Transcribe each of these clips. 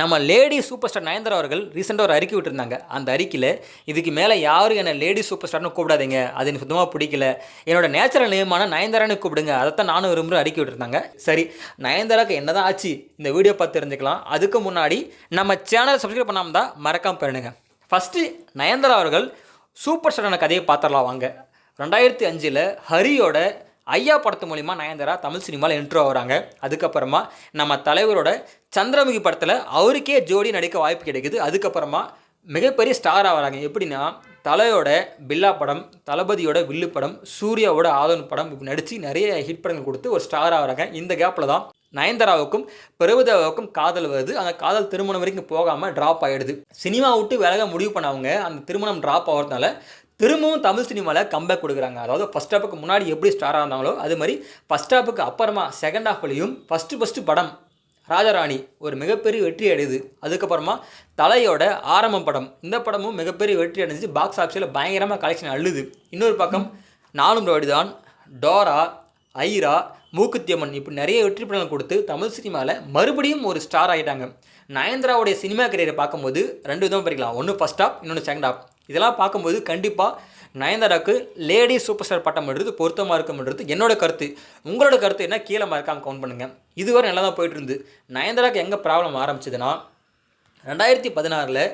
நம்ம lady super star Nayanthara அவர்கள் ரீசெண்டாக ஒரு அறிக்கை விட்டுருந்தாங்க. அந்த அறிக்கையில் இதுக்கு மேலே யாரும் என்னை லேடி சூப்பர் ஸ்டார்னு கூப்பிடாதீங்க, அது எனக்கு சுத்தமாக பிடிக்கல, என்னோட நேச்சுரல் நேமான நயன்தாரான்னு கூப்பிடுங்க, அதைத்தான் நானும் விரும்புகிற அறிக்கை விட்டுருந்தாங்க. சரி, நயன்தாராக்கு என்ன தான் ஆச்சு இந்த வீடியோ பார்த்து தெரிஞ்சுக்கலாம். அதுக்கு முன்னாடி நம்ம சேனலை சப்ஸ்கிரைப் பண்ணாமல் தான் மறக்காமல் பண்ணுங்க. ஃபஸ்ட்டு நயன்தாரா அவர்கள் சூப்பர் ஸ்டாரான கதையை பார்த்துடலாம் வாங்க. 2005 ஹரியோட ஐயா படத்து மூலிமா நயன்தாரா தமிழ் சினிமாவில் என்ட்ரோ ஆகிறாங்க. அதுக்கப்புறமா நம்ம தலைவரோட சந்திரமுகி படத்தில் அவருக்கே ஜோடி நடிக்க வாய்ப்பு கிடைக்குது. அதுக்கப்புறமா மிகப்பெரிய ஸ்டார் ஆகிறாங்க. எப்படின்னா தலையோட பில்லா படம், தளபதியோட வில்லு படம், சூர்யாவோட ஆதன் படம் இப்படி நடித்து நிறைய ஹிட் படங்கள் கொடுத்து ஒரு ஸ்டார் ஆகிறாங்க. இந்த கேப்பில் தான் நயன்தாராவுக்கும் பிரபுதேவாவுக்கும் காதல் வருது. அந்த காதல் திருமணம் வரைக்கும் போகாமல் ட்ராப் ஆகிடுது. சினிமா விட்டு விலக முடிவு பண்ணவங்க அந்த திருமணம் ட்ராப் ஆகிறதுனால திரும்பவும் தமிழ் சினிமாவில் கம்பேக் கொடுக்குறாங்க. அதாவது ஃபஸ்ட் ஹாப்புக்கு முன்னாடி எப்படி ஸ்டாராக இருந்தாங்களோ அது மாதிரி ஃபஸ்ட் ஹாப்புக்கு அப்புறமா செகண்ட் ஹாஃப்லையும் ஃபஸ்ட்டு படம் ராஜாராணி ஒரு மிகப்பெரிய வெற்றி அடையுது. அதுக்கப்புறமா தலையோட ஆரம்பம் படம், இந்த படமும் மிகப்பெரிய வெற்றி அடைஞ்சு பாக்ஸ் ஆஃபீஸில் பயங்கரமாக கலெக்ஷன் அள்ளுது. இன்னொரு பக்கம் நானும் ரவுடிதான், டோரா, ஐரா, மூக்குத்தியம்மன் இப்படி நிறைய வெற்றி படங்கள் கொடுத்து தமிழ் சினிமாவில் மறுபடியும் ஒரு ஸ்டார் ஆகிட்டாங்க. நயன்தாராவுடைய சினிமா கரியரை பார்க்கும்போது ரெண்டு விதமாக பிரிக்கலாம். ஒன்று ஃபஸ்ட் ஹாப், இன்னொன்று செகண்ட் ஹாப். இதெல்லாம் பார்க்கும்போது கண்டிப்பாக நயன்தாராவுக்கு லேடி சூப்பர் ஸ்டார் பட்டம் பண்ணுறது பொருத்தமாக இருக்கும்ன்றது என்னோட கருத்து. உங்களோட கருத்து என்ன கீழே மறக்காமல் கவுண்ட் பண்ணுங்கள். இதுவரை நல்லா தான் போயிட்டு இருந்து. நயன்தாராவுக்கு எங்கே ப்ராப்ளம் ஆரம்பிச்சதுன்னா 2016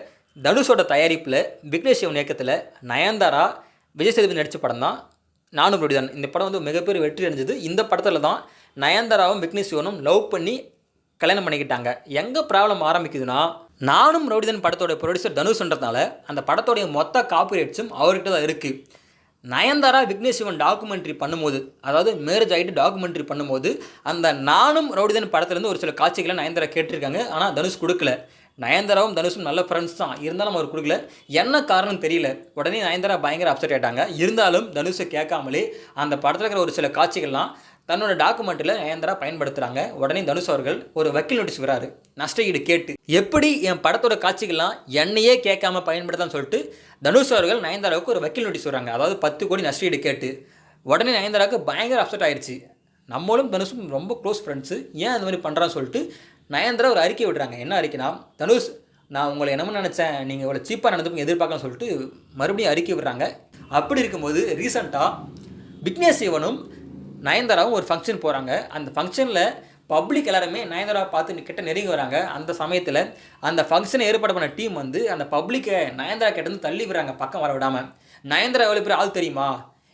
தனுஷோட தயாரிப்பில் விக்னேஷ் சிவன் இயக்கத்தில் நயன்தாரா விஜய் சேதுபதி நடித்த படம் தான் நானும் ரவுடிதான். இந்த படம் வந்து மிகப்பெரிய வெற்றி அடைஞ்சது. இந்த படத்தில் தான் நயன்தாராவும் விக்னேஷ் சிவனும் லவ் பண்ணி கல்யாணம் பண்ணிக்கிட்டாங்க. எங்கே ப்ராப்ளம் ஆரம்பிக்குதுன்னா நானும் ரவுடிதான் படத்தோட ப்ரொடியூசர் தனுஷ்ன்றதுனால அந்த படத்தோடைய மொத்த காப்பிரைட்ஸும் அவர்கிட்ட தான் இருக்குது. நயன்தாரா விக்னேஷ் சிவன் டாக்குமெண்ட்ரி பண்ணும்போது, அதாவது மேரேஜ் ஆகிட்டு டாக்குமெண்ட்ரி பண்ணும்போது அந்த நானும் ரவுடிதான் படத்துலேருந்து ஒரு சில காட்சிகளை நயன்தாரா கேட்டிருக்காங்க. ஆனால் தனுஷ் கொடுக்கல. நயன்தாராவும் தனுஷும் நல்ல ஃப்ரெண்ட்ஸ் தான், இருந்தாலும் அவர் கொடுக்கல. என்ன காரணம் தெரியல. உடனே நயன்தாரா பயங்கர அப்செட் ஆகிட்டாங்க. இருந்தாலும் தனுஷை கேட்காமலே அந்த படத்தில் இருக்கிற ஒரு சில காட்சிகள்லாம் தன்னோட டாக்குமெண்ட்டில் நயன்தாரா பயன்படுத்துகிறாங்க. உடனே தனுஷ் அவர்கள் ஒரு வக்கீல் நோட்டீஸ் வராரு நஷ்டஈடு கேட்டு. எப்படி என் படத்தோட காட்சிகள்லாம் என்னையே கேட்காம பயன்படுத்தான்னு சொல்லிட்டு தனுஷ் அவர்கள் நயன்தாராவுக்கு ஒரு வக்கீல் நோட்டீஸ் வராங்க. அதாவது 10 கோடி நஷ்டஈடு கேட்டு. உடனே நயன்தாராவுக்கு பயங்கர அப்செட் ஆயிடுச்சு. நம்மளும் தனுஷும் ரொம்ப க்ளோஸ் ஃப்ரெண்ட்ஸு, ஏன் அந்த மாதிரி பண்ணுறான்னு சொல்லிட்டு நயன்தாரா ஒரு அறிக்கை விடுறாங்க. என்ன அறிக்கைனா, தனுஷ் நான் உங்களை என்னமோ நினச்சேன், நீங்கள் இவ்வளோ சீப்பாக நடந்துக்கும் எதிர்பார்க்கலாம்னு சொல்லிட்டு மறுபடியும் அறிக்கை விடுறாங்க. அப்படி இருக்கும்போது ரீசெண்டாக விக்னேஷ் சிவனும் நயன்தாராவும் ஒரு ஃபங்க்ஷன் போகிறாங்க. அந்த ஃபங்க்ஷனில் பப்ளிக் எல்லாருமே நயன்தாராவை பார்த்து கிட்ட நெருங்கி வராங்க. அந்த சமயத்தில் அந்த ஃபங்க்ஷனை ஏற்பாடு பண்ண டீம் வந்து அந்த பப்ளிக்கை நயன்தாரா கிட்டேருந்து தள்ளி விடுறாங்க, பக்கம் வர விடாமல். நயன்தாரா எவ்வளோ பேர் ஆள் தெரியுமா,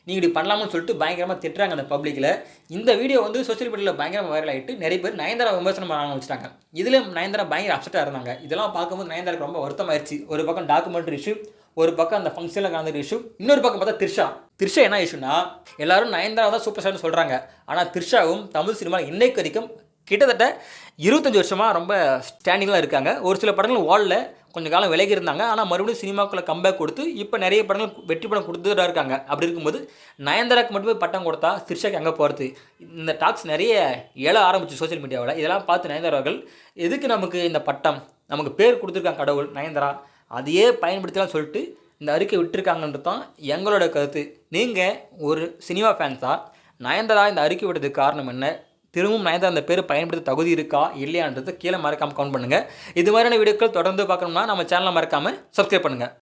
நீங்கள் இப்படி பண்ணலாம்னு சொல்லிட்டு பயங்கரமாக திட்டுறாங்க அந்த பப்ளிக்கில். இந்த வீடியோ வந்து சோஷியல் மீடியாவில் பயங்கரமாக வைரல் ஆகிட்டு நிறைய பேர் நயன்தாரா விமர்சனம் பண்ண ஆரம்பிச்சிட்டாங்க. இதில் நயன்தாரா பயங்கர அப்செட்டாக இருந்தாங்க. இதெல்லாம் பார்க்கும்போது நயன்தாராக்கு ரொம்ப வருத்தமாயிருச்சு. ஒரு பக்கம் டாக்குமெண்ட்ரி இஷ்யூ, ஒரு பக்கம் அந்த ஃபங்க்ஷனில் கலந்துற இஷ்யூ, இன்னொரு பக்கம் பார்த்தா த்ரிஷா என்ன இஷ்யூனா, எல்லாரும் நயன்தாரா தான் சூப்பர் ஸ்டார்னு சொல்கிறாங்க. ஆனால் த்ரிஷாவும் தமிழ் சினிமாவில் இன்னைக்கு வரைக்கும் கிட்டத்தட்ட 25 வருஷமாக ரொம்ப ஸ்டாண்டிங்லாம் இருக்காங்க. ஒரு சில படங்கள் வாலில் கொஞ்சம் காலம் விலகி இருந்தாங்க. ஆனால் மறுபடியும் சினிமாக்குள்ளே கம்பேக் கொடுத்து இப்போ நிறைய படங்கள் வெற்றி படம் கொடுத்துட்டு இருக்காங்க. அப்படி இருக்கும்போது நயன்தாராக்கு மட்டுமே பட்டம் கொடுத்தா த்ரிஷாக்கு எங்கே போகிறது? இந்த டாக்ஸ் நிறைய எழ ஆரம்பிச்சு சோஷியல் மீடியாவில். இதெல்லாம் பார்த்து நயன்தாரா அவர்கள் எதுக்கு நமக்கு இந்த பட்டம், நமக்கு பேர் கொடுத்துருக்காங்க கடவுள் நயன்தாரா, அதையே பயன்படுத்தலாம் சொல்லிட்டு இந்த அறிக்கை விட்டுருக்காங்கன்றது தான் எங்களோட கருத்து. நீங்கள் ஒரு சினிமா ஃபேன்ஸாக நயன்தாரா இந்த அறிக்கை விட்டதுக்கு காரணம் என்ன, திரும்பவும் நயன்தாரா அந்த பேர் பயன்படுத்த தகுதி இருக்கா இல்லையான்றது கீழே மறக்காமல் கவுண்ட் பண்ணுங்கள். இது மாதிரியான வீடியோக்கள் தொடர்ந்து பார்க்கணும்னா நம்ம சேனலை மறக்காமல் சப்ஸ்கிரைப் பண்ணுங்கள்.